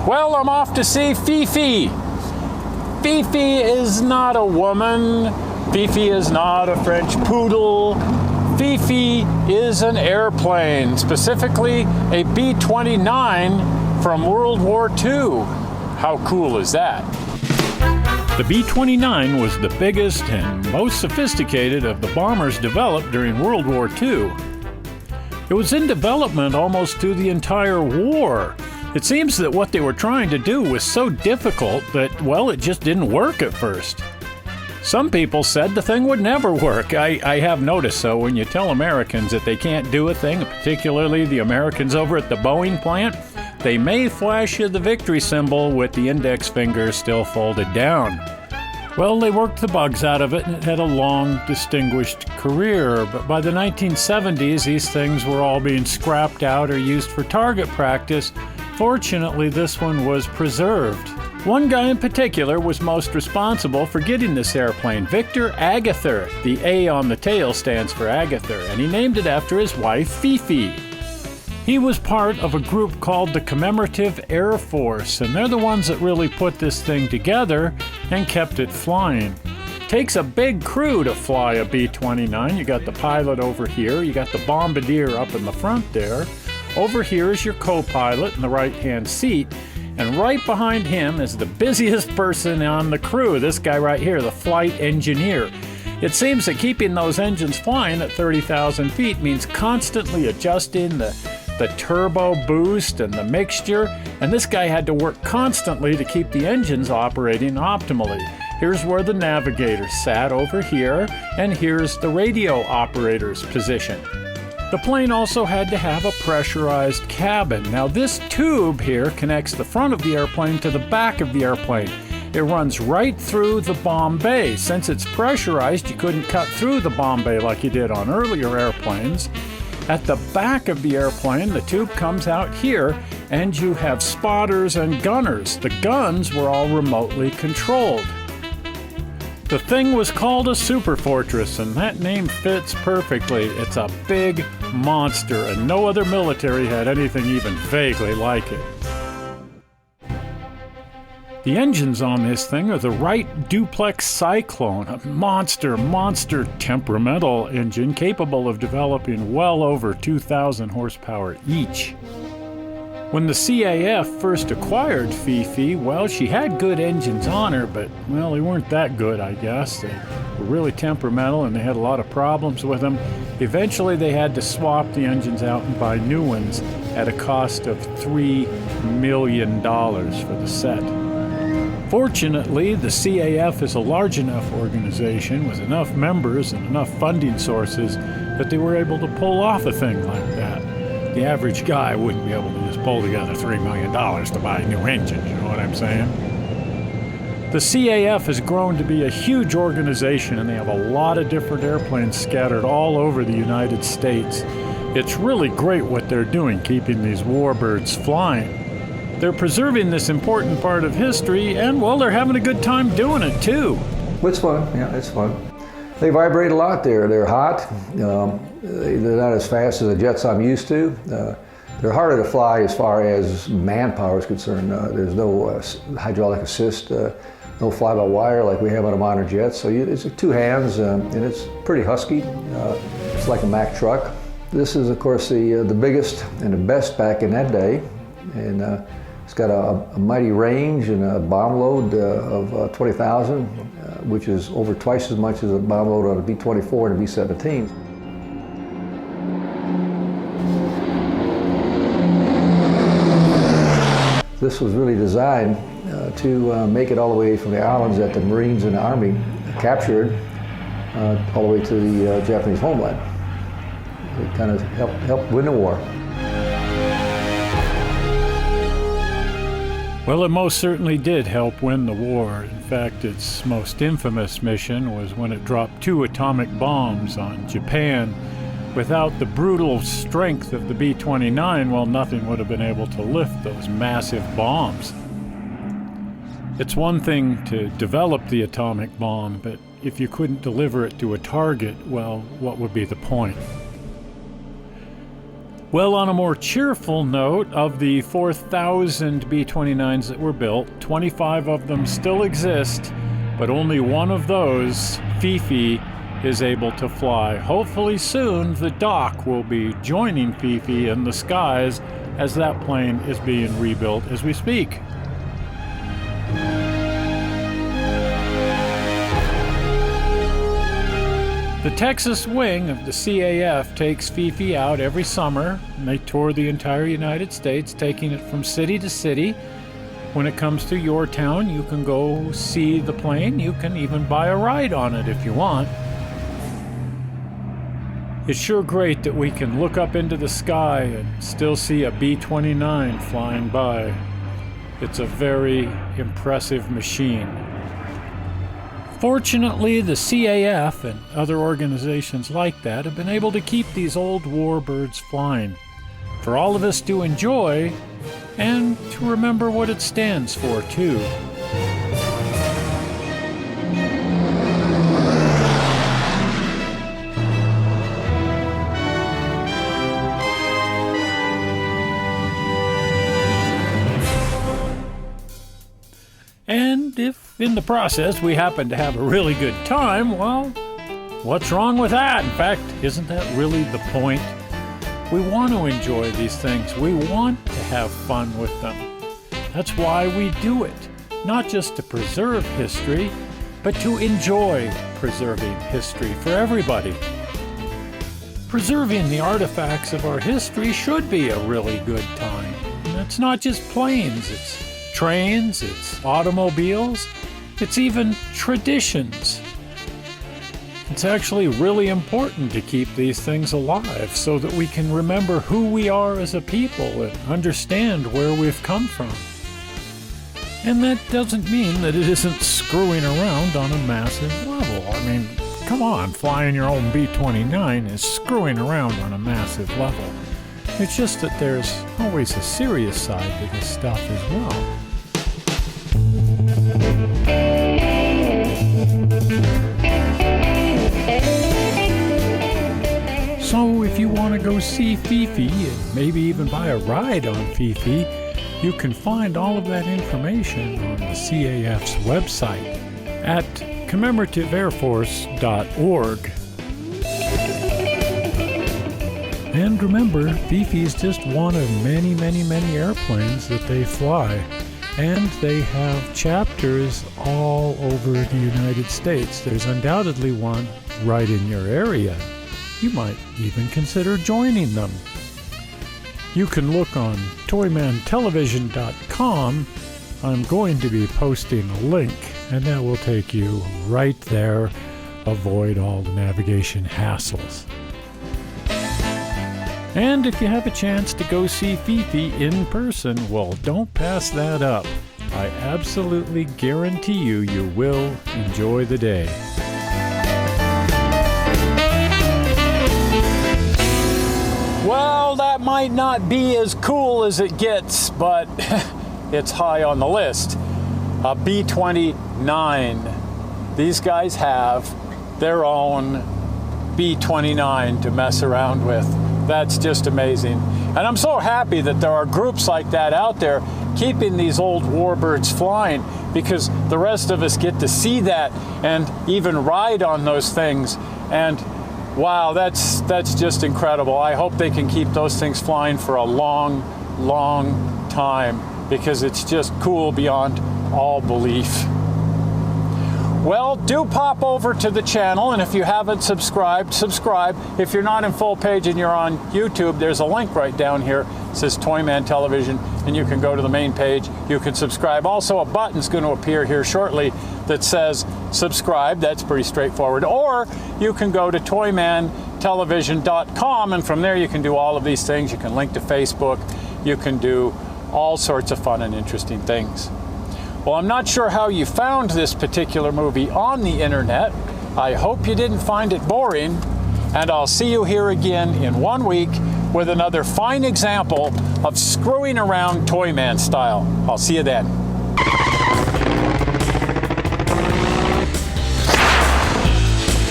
Well, I'm off to see Fifi. Fifi is not a woman. Fifi is not a French poodle. Fifi is an airplane, specifically a B-29 from World War II. How cool is that? The B-29 was the biggest and most sophisticated of the bombers developed during World War II. It was in development almost through the entire war. It seems that what they were trying to do was so difficult that, well, it just didn't work at first. Some people said the thing would never work. I have noticed so when you tell Americans that they can't do a thing, particularly the Americans over at the Boeing plant, they may flash you the victory symbol with the index finger still folded down. Well, they worked the bugs out of it and it had a long, distinguished career. But by the 1970s, these things were all being scrapped out or used for target practice. Fortunately, this one was preserved. One guy in particular was most responsible for getting this airplane, Victor Agather. The A on the tail stands for Agather, and he named it after his wife, Fifi. He was part of a group called the Commemorative Air Force, and they're the ones that really put this thing together and kept it flying. Takes a big crew to fly a B-29. You got the pilot over here, you got the bombardier up in the front there. Over here is your co-pilot in the right-hand seat, and right behind him is the busiest person on the crew, this guy right here, the flight engineer. It seems that keeping those engines flying at 30,000 feet means constantly adjusting the turbo boost and the mixture, and this guy had to work constantly to keep the engines operating optimally. Here's where the navigator sat over here, and here's the radio operator's position. The plane also had to have a pressurized cabin. Now this tube here connects the front of the airplane to the back of the airplane. It runs right through the bomb bay. Since it's pressurized, you couldn't cut through the bomb bay like you did on earlier airplanes. At the back of the airplane, the tube comes out here, and you have spotters and gunners. The guns were all remotely controlled. The thing was called a Superfortress, and that name fits perfectly. It's a big monster, and no other military had anything even vaguely like it. The engines on this thing are the Wright Duplex Cyclone, a monster temperamental engine capable of developing well over 2,000 horsepower each. When the CAF first acquired Fifi, well, she had good engines on her, but, well, they weren't that good, I guess. They were really temperamental and they had a lot of problems with them. Eventually, they had to swap the engines out and buy new ones at a cost of $3 million for the set. Fortunately, the CAF is a large enough organization with enough members and enough funding sources that they were able to pull off a thing like that. The average guy wouldn't be able to just pull together $3 million to buy new engines, you know what I'm saying? The CAF has grown to be a huge organization, and they have a lot of different airplanes scattered all over the United States. It's really great what they're doing, keeping these warbirds flying. They're preserving this important part of history, and, well, they're having a good time doing it, too. It's fun. Yeah, it's fun. They vibrate a lot there. They're hot. They're not as fast as the jets I'm used to. They're harder to fly as far as manpower is concerned. There's no hydraulic assist, no fly-by-wire like we have on a modern jet. So it's two hands, and it's pretty husky. It's like a Mack truck. This is, of course, the biggest and the best back in that day. And it's got a mighty range and a bomb load of 20,000, which is over twice as much as a bomb load on a B-24 and a B-17. This was really designed to make it all the way from the islands that the Marines and the Army captured all the way to the Japanese homeland. It kind of helped win the war. Well, it most certainly did help win the war. In fact, its most infamous mission was when it dropped 2 atomic bombs on Japan. Without the brutal strength of the B-29, well, nothing would have been able to lift those massive bombs. It's one thing to develop the atomic bomb, but if you couldn't deliver it to a target, well, what would be the point? Well, on a more cheerful note, of the 4,000 B-29s that were built, 25 of them still exist, but only one of those, Fifi, is able to fly. Hopefully soon, the Doc will be joining Fifi in the skies as that plane is being rebuilt as we speak. The Texas wing of the CAF takes Fifi out every summer, and they tour the entire United States, taking it from city to city. When it comes to your town, you can go see the plane. You can even buy a ride on it if you want. It's sure great that we can look up into the sky and still see a B-29 flying by. It's a very impressive machine. Fortunately, the CAF and other organizations like that have been able to keep these old warbirds flying for all of us to enjoy and to remember what it stands for, too. And if in the process we happen to have a really good time, well, what's wrong with that? In fact, isn't that really the point? We want to enjoy these things. We want to have fun with them. That's why we do it. Not just to preserve history, but to enjoy preserving history for everybody. Preserving the artifacts of our history should be a really good time. And it's not just planes, it's trains, it's automobiles, it's even traditions. It's actually really important to keep these things alive so that we can remember who we are as a people and understand where we've come from. And that doesn't mean that it isn't screwing around on a massive level. I mean, come on, flying your own B-29 is screwing around on a massive level. It's just that there's always a serious side to this stuff as well. So if you want to go see Fifi and maybe even buy a ride on Fifi, you can find all of that information on the CAF's website at commemorativeairforce.org. And remember, Fifi is just one of many, many, many airplanes that they fly. And they have chapters all over the United States. There's undoubtedly one right in your area. You might even consider joining them. You can look on toymantelevision.com. I'm going to be posting a link, and that will take you right there. Avoid all the navigation hassles. And if you have a chance to go see Fifi in person, well, don't pass that up. I absolutely guarantee you will enjoy the day. Well, that might not be as cool as it gets, but it's high on the list. A B-29. These guys have their own B-29 to mess around with. That's just amazing. And I'm so happy that there are groups like that out there keeping these old warbirds flying, because the rest of us get to see that and even ride on those things. And wow, that's just incredible. I hope they can keep those things flying for a long, long time, because it's just cool beyond all belief. Well, do pop over to the channel, and if you haven't subscribed, subscribe. If you're not in full page and you're on YouTube, there's a link right down here. It says Toyman Television, and you can go to the main page. You can subscribe. Also, a button's going to appear here shortly that says subscribe. That's pretty straightforward. Or you can go to toymantelevision.com, and from there you can do all of these things. You can link to Facebook. You can do all sorts of fun and interesting things. Well, I'm not sure how you found this particular movie on the internet. I hope you didn't find it boring, and I'll see you here again in 1 week with another fine example of screwing around Toyman style. I'll see you then.